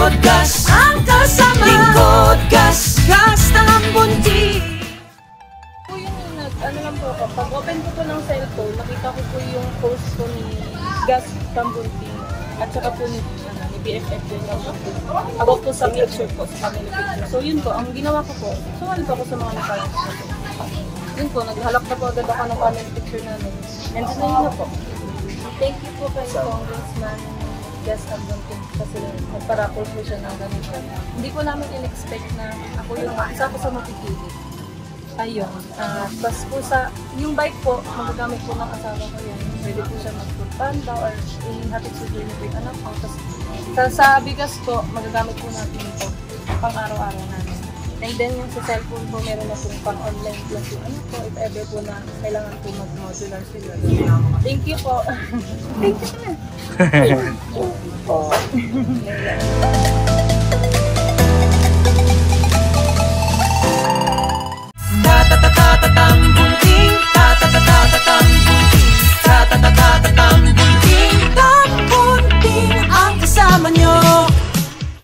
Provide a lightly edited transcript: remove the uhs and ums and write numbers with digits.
Lingkod Gas, ang kasama. Lingkod Gas, gas tambunti. Ano lang po, pag open ko po ng cellphone, nakita ko po yung post ko ni Gas Tambunti at saka po ni BFF din lang po. About po sa picture po, sa family picture. So yun po, ang ginawa ko po, sumali po ako sa mga nakalap ko po. Yun po, naghalap na po agad ako ng family picture namin. And then yun na po. Thank you po kay Congressman Gas Tambunti kasi nagparapol po siya ng ganito. Hindi po namin in-expect na ako yung isa ko sa mapipili. Ayun. Tapos po sa, yung bike po, magagamit po ng asawa ko yun. Pwede po siya mag-food panda or ihatid sa journey po yung anak ko. Tapos sa bigas po, magagamit po natin ito pang araw-araw namin. And then yung sa cellphone po, meron na po pang online class yung anak ko. If ever po na kailangan po mag-modular sila. Thank you po. Thank you na.